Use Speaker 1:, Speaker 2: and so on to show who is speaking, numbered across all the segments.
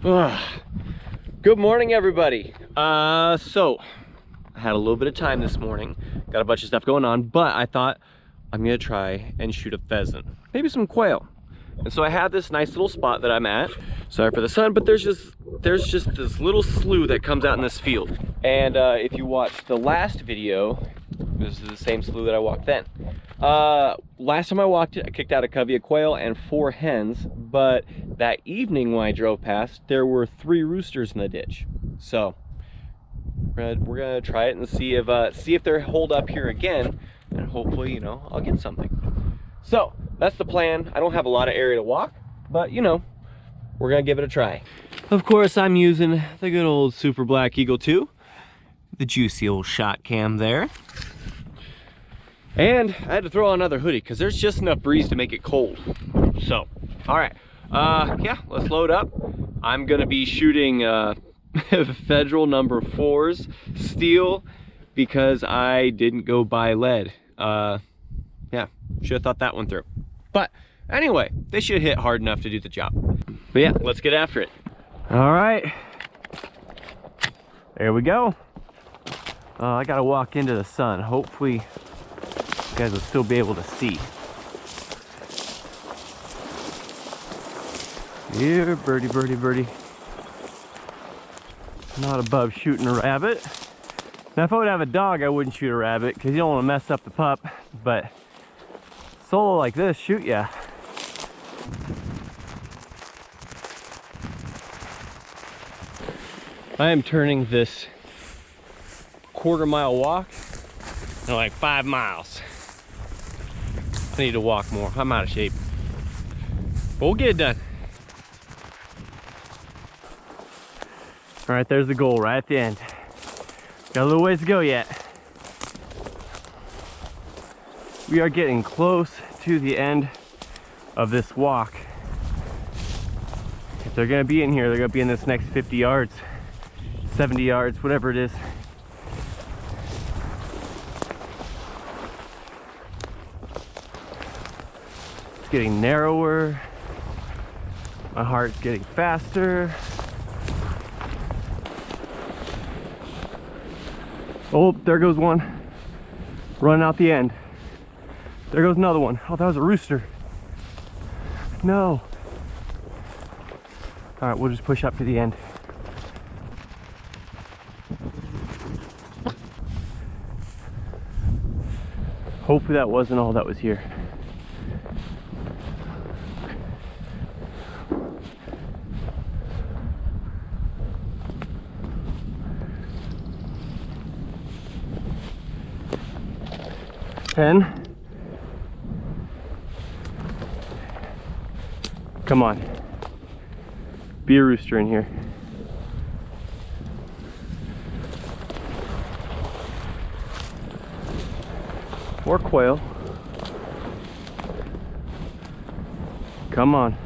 Speaker 1: Good morning, everybody. So I had a little bit of time this morning, got a bunch of stuff going on, but I thought I'm gonna try and shoot a pheasant, maybe some quail. And so I have this nice little spot that I'm at. Sorry for the sun, but there's just this little slough that comes out in this field. And if you watched the last video, this is the same slough that I walked then. Last time I walked it, I kicked out a covey of quail and 4 hens, but that evening when I drove past, there were 3 roosters in the ditch. So we're gonna try it and see if they're holed up here again, and hopefully, you know, I'll get something. So that's the plan. I don't have a lot of area to walk, but you know, we're gonna give it a try. Of course, I'm using the good old Super Black Eagle 2, the juicy old shot cam there. And I had to throw on another hoodie because there's just enough breeze to make it cold. So, all right, yeah, let's load up. I'm gonna be shooting federal number 4s steel because I didn't go buy lead. Yeah, should have thought that one through. But anyway, they should hit hard enough to do the job. But yeah, let's get after it. All right, there we go. I gotta walk into the sun. Hopefully you guys will still be able to see. Here, birdie, birdie, birdie. Not above shooting a rabbit. Now if I would have a dog, I wouldn't shoot a rabbit because you don't want to mess up the pup, but solo like this, shoot ya. I am turning this 1/4 mile walk into like 5 miles. I need to walk more. I'm out of shape. But we'll get it done. All right, there's the goal right at the end. Got a little ways to go yet. We are getting close to the end of this walk. If they're gonna be in here, they're gonna be in this next 50 yards, 70 yards, whatever it is. It's getting narrower. My heart's getting faster. Oh, there goes one. Running out the end. There goes another one. Oh, that was a rooster. No. All right, we'll just push up to the end. Hopefully that wasn't all that was here. Come on. Be a rooster in here. Or quail. Come on.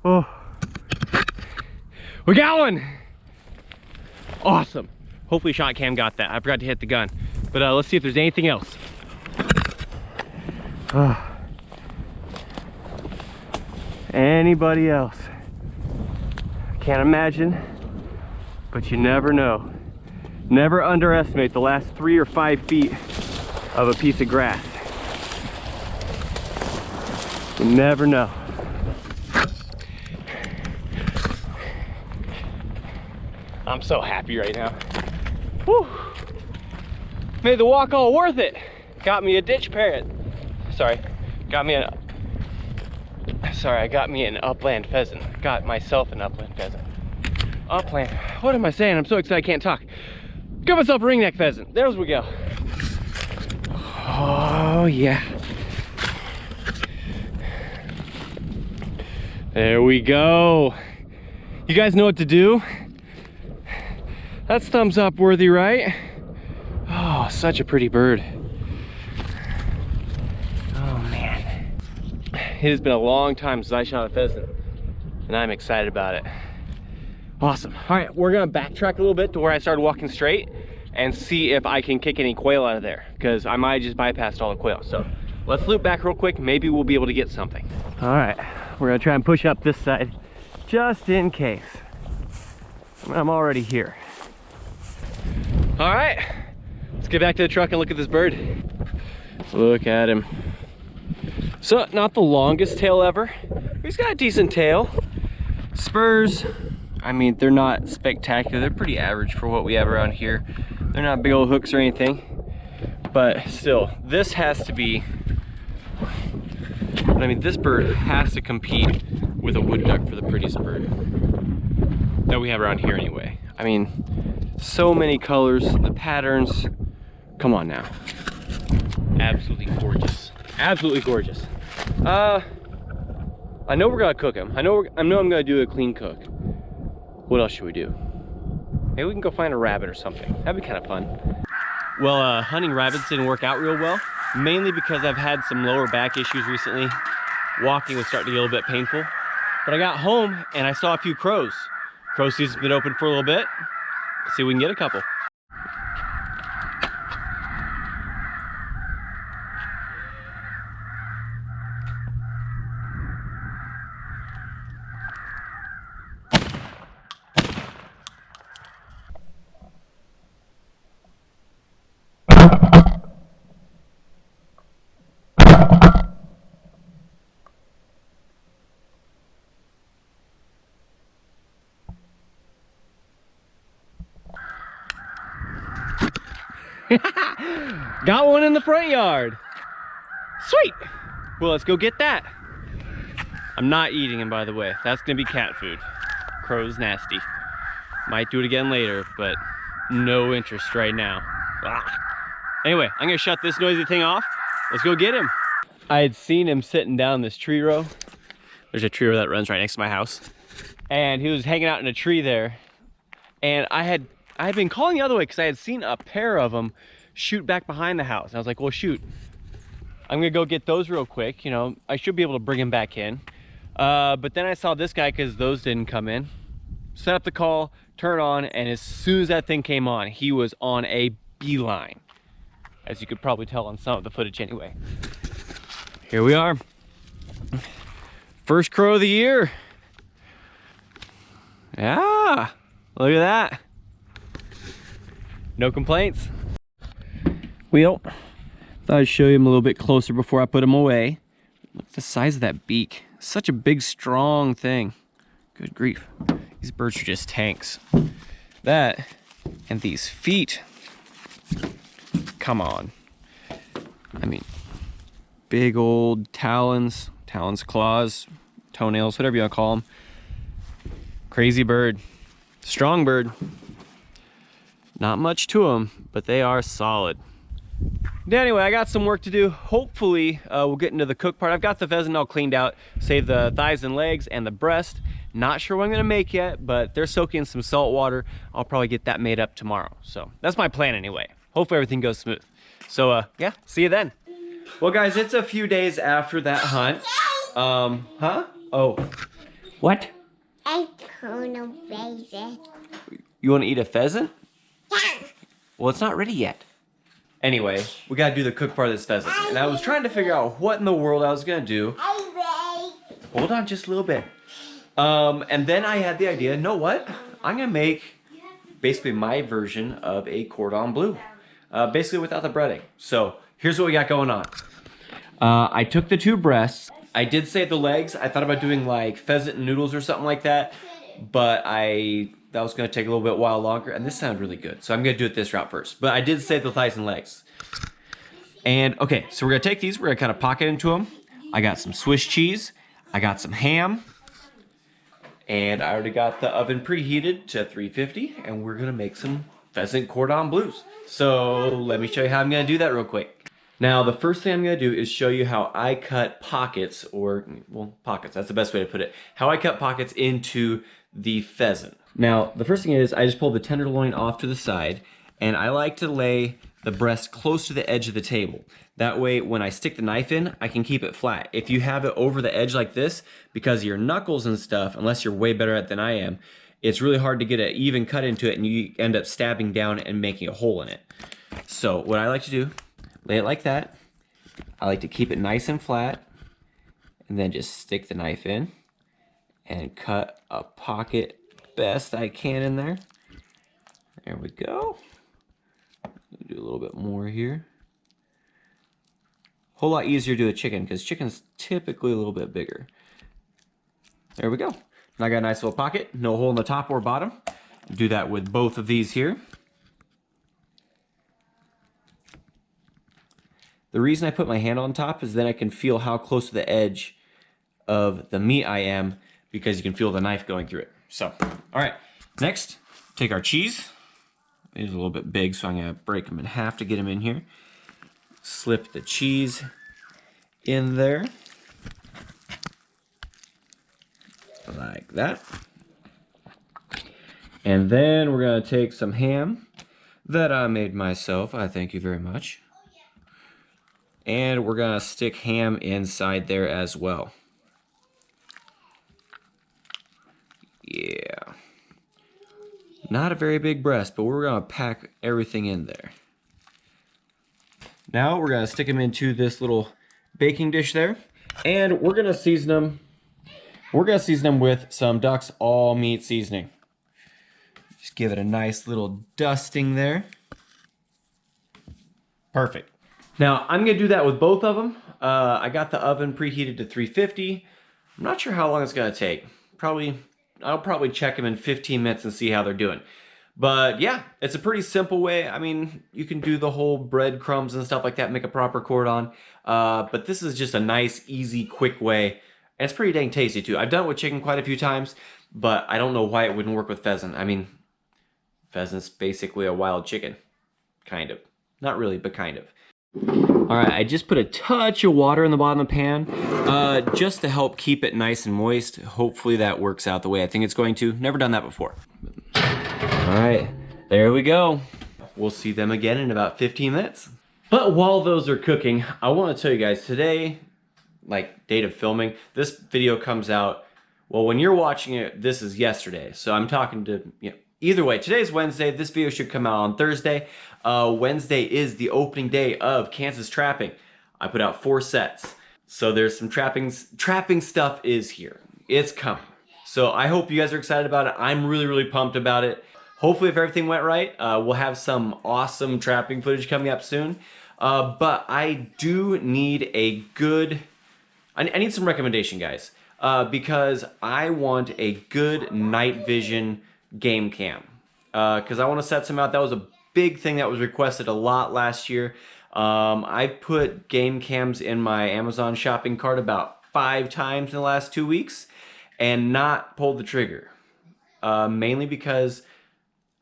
Speaker 1: Oh, we got one. Awesome. Hopefully shot cam got that. I forgot to hit the gun, but let's see if there's anything else. Anybody else? Can't imagine, but you never know. Never underestimate the last 3 or 5 feet of a piece of grass. You never know. I'm so happy right now. Whew. Made the walk all worth it. Got me a ditch parrot. Sorry, I got me an upland pheasant. Got myself an upland pheasant. Upland, what am I saying? I'm so excited I can't talk. Got myself a ringneck pheasant. There we go. Oh yeah. There we go. You guys know what to do? That's thumbs up worthy, right? Oh, such a pretty bird. Oh man. has been a long time since I shot a pheasant, and I'm excited about it. Awesome. All right, we're gonna backtrack a little bit to where I started walking straight and see if I can kick any quail out of there, because I might have just bypassed all the quail. So let's loop back real quick. Maybe we'll be able to get something. All right, we're gonna try and push up this side just in case. I'm already here. All right, let's get back to the truck and look at this bird. Look at him. So, not the longest tail ever. He's got a decent tail. Spurs, I mean, they're not spectacular. They're pretty average for what we have around here. They're not big old hooks or anything. But still, this has to be, I mean, this bird has to compete with a wood duck for the prettiest bird that we have around here anyway. I mean, so many colors, the patterns. Come on now. Absolutely gorgeous. Absolutely gorgeous. I know we're gonna cook him. I know I'm gonna do a clean cook. What else should we do? Maybe we can go find a rabbit or something. That'd be kind of fun. Well, hunting rabbits didn't work out real well, mainly because I've had some lower back issues recently. Walking was starting to get a little bit painful. But I got home and I saw a few crows. Crow season's been open for a little bit. Let's see if we can get a couple. Got one in the front yard. Sweet. Well, let's go get that. I'm not eating him, by the way. That's gonna be cat food. Crow's nasty. Might do it again later, but no interest right now. Ah. Anyway, I'm gonna shut this noisy thing off. Let's go get him. I had seen him sitting down this tree row. There's a tree row that runs right next to my house. And he was hanging out in a tree there. And I had been calling the other way because I had seen a pair of them shoot back behind the house. And I was like, well, shoot, I'm gonna go get those real quick. You know, I should be able to bring him back in. But then I saw this guy because those didn't come in. Set up the call, turn on, and as soon as that thing came on, he was on a beeline. As you could probably tell on some of the footage anyway. Here we are. First crow of the year. Yeah, look at that. No complaints. Well, thought I'd show you him a little bit closer before I put him away. Look at the size of that beak. Such a big, strong thing. Good grief. These birds are just tanks. That and these feet. Come on. I mean, big old talons, claws, toenails, whatever you want to call them. Crazy bird. Strong bird. Not much to them, but they are solid. Anyway, I got some work to do. Hopefully, we'll get into the cook part. I've got the pheasant all cleaned out, save the thighs and legs and the breast. Not sure what I'm gonna make yet, but they're soaking in some salt water. I'll probably get that made up tomorrow. So that's my plan anyway. Hopefully everything goes smooth. So yeah, see you then. Well guys, it's a few days after that hunt. Huh? Oh, what?
Speaker 2: I want a pheasant.
Speaker 1: You wanna eat a pheasant?
Speaker 2: Yeah.
Speaker 1: Well, it's not ready yet. Anyway, we gotta do the cook part of this pheasant. And I was trying to figure out what in the world I was gonna do. Hold on just a little bit. And then I had the idea, you know what? I'm gonna make basically my version of a cordon bleu. Basically without the breading. So here's what we got going on. I took the two breasts. I did save the legs. I thought about doing like pheasant and noodles or something like that. But that was gonna take a little bit while longer, and this sounded really good. So I'm gonna do it this route first. But I did save the thighs and legs. And okay, so we're gonna take these, we're gonna kind of pocket into them. I got some Swiss cheese, I got some ham, and I already got the oven preheated to 350, and we're gonna make some pheasant cordon bleus. So let me show you how I'm gonna do that real quick. Now, the first thing I'm gonna do is show you how I cut pockets, or, well, pockets, that's the best way to put it. How I cut pockets into the pheasant. Now, the first thing is I just pull the tenderloin off to the side, and I like to lay the breast close to the edge of the table. That way, when I stick the knife in, I can keep it flat. If you have it over the edge like this, because of your knuckles and stuff, unless you're way better at it than I am, it's really hard to get an even cut into it, and you end up stabbing down and making a hole in it. So what I like to do, lay it like that. I like to keep it nice and flat, and then just stick the knife in and cut a pocket best I can in there. There we go. Do a little bit more here. Whole lot easier to do a chicken because chicken's typically a little bit bigger. There we go. Now I got a nice little pocket, no hole in the top or bottom. Do that with both of these here. The reason I put my hand on top is then I can feel how close to the edge of the meat I am, because you can feel the knife going through it. So, all right, next, take our cheese. These are a little bit big, so I'm gonna break them in half to get them in here. Slip the cheese in there. Like that. And then we're gonna take some ham that I made myself. I thank you very much. And we're gonna stick ham inside there as well. Yeah. Not a very big breast, but we're gonna pack everything in there. Now we're gonna stick them into this little baking dish there, and we're gonna season them. We're gonna season them with some Duck's All Meat seasoning. Just give it a nice little dusting there. Perfect. Now I'm gonna do that with both of them. I got the oven preheated to 350. I'm not sure how long it's gonna take. I'll probably check them in 15 minutes and see how they're doing. But yeah, it's a pretty simple way. I mean, you can do the whole breadcrumbs and stuff like that, make a proper cordon. But this is just a nice, easy, quick way. And it's pretty dang tasty too. I've done it with chicken quite a few times, but I don't know why it wouldn't work with pheasant. I mean, pheasant's basically a wild chicken. Kind of. Not really, but kind of. All right, I just put a touch of water in the bottom of the pan just to help keep it nice and moist. Hopefully that works out the way I think it's going to. Never done that before. All right, there we go. We'll see them again in about 15 minutes. But while those are cooking, I want to tell you guys today, like date of filming, this video comes out, well, when you're watching it, this is yesterday. So I'm talking to, either way, today's Wednesday. This video should come out on Thursday. Wednesday is the opening day of Kansas Trapping. I put out 4 sets. So there's some trapping stuff is here. It's coming. So I hope you guys are excited about it. I'm really, really pumped about it. Hopefully if everything went right, we'll have some awesome trapping footage coming up soon. But I do need a good, I need some recommendation, guys. Because I want a good night vision game cam. Because I want to set some out. That was a big thing that was requested a lot last year. I put game cams in my Amazon shopping cart about 5 times in the last 2 weeks and not pulled the trigger. Mainly because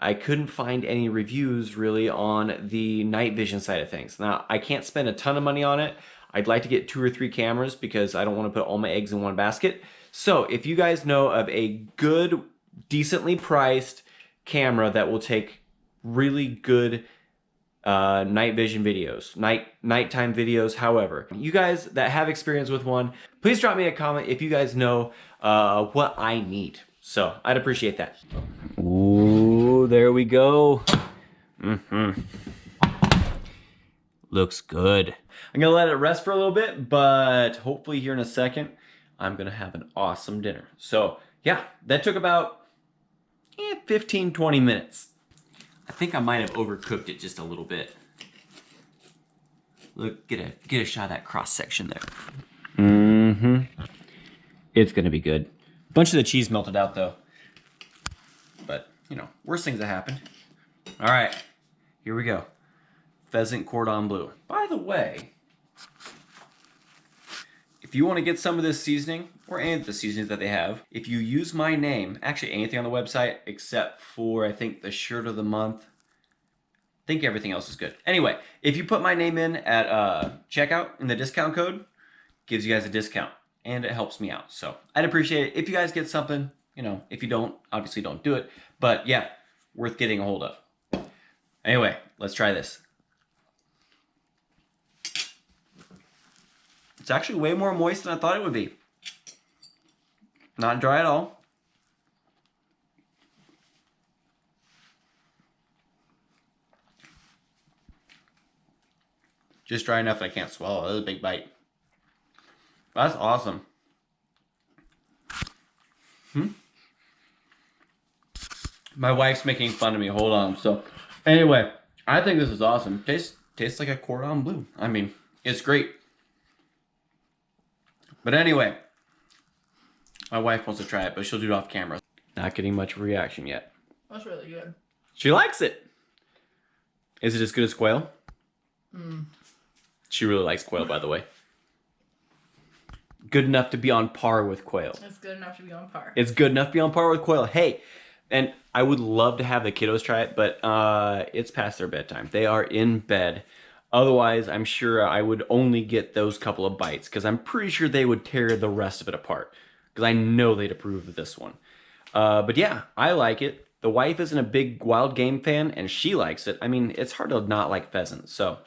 Speaker 1: I couldn't find any reviews really on the night vision side of things. Now, I can't spend a ton of money on it. I'd like to get 2 or 3 cameras because I don't want to put all my eggs in one basket. So if you guys know of a good, decently priced camera that will take really good night vision videos, nighttime videos, however. You guys that have experience with one, please drop me a comment if you guys know what I need. So I'd appreciate that. Ooh, there we go. Looks good. I'm gonna let it rest for a little bit, but hopefully here in a second, I'm gonna have an awesome dinner. So yeah, that took about 15-20 minutes. I think I might have overcooked it just a little bit. Look, get a shot of that cross section there. It's gonna be good. A bunch of the cheese melted out though. But, worst things that happen. All right, here we go. Pheasant cordon bleu. By the way, if you want to get some of this seasoning, or any of the seasonings that they have, if you use my name, actually anything on the website except for, I think, the shirt of the month. I think everything else is good. Anyway, if you put my name in at checkout in the discount code, gives you guys a discount, and it helps me out. So I'd appreciate it if you guys get something. If you don't, obviously don't do it. But yeah, worth getting a hold of. Anyway, let's try this. actually way more moist than I thought it would be. Not dry at all. Just dry enough that I can't swallow. That was a big bite. That's awesome. My wife's making fun of me. Hold on. So, anyway, I think this is awesome. Tastes like a cordon bleu. I mean, it's great. But anyway, my wife wants to try it, but she'll do it off camera. Not getting much reaction yet.
Speaker 3: That's really good.
Speaker 1: She likes it. Is it as good as quail? She really likes quail, by the way. Good enough to be on par with quail.
Speaker 3: It's good enough to be on par.
Speaker 1: It's good enough to be on par with quail. Hey, and I would love to have the kiddos try it, but it's past their bedtime. They are in bed. Otherwise, I'm sure I would only get those couple of bites because I'm pretty sure they would tear the rest of it apart because I know they'd approve of this one. But yeah, I like it. The wife isn't a big wild game fan and she likes it. I mean, it's hard to not like pheasant, so...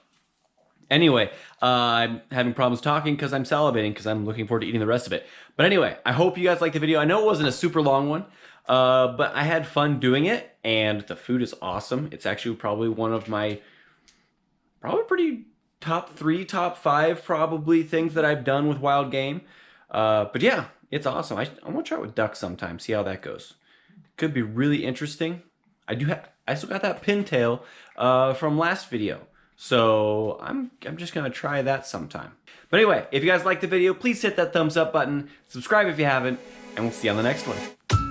Speaker 1: Anyway, I'm having problems talking because I'm salivating because I'm looking forward to eating the rest of it. But anyway, I hope you guys liked the video. I know it wasn't a super long one, but I had fun doing it, and the food is awesome. It's actually probably one of my, pretty top 3, top 5 probably things that I've done with wild game. But yeah, it's awesome. I want to try it with duck sometime, see how that goes. Could be really interesting. I still got that pintail from last video. So I'm just gonna try that sometime. But anyway, if you guys liked the video, please hit that thumbs up button, subscribe if you haven't, and we'll see you on the next one.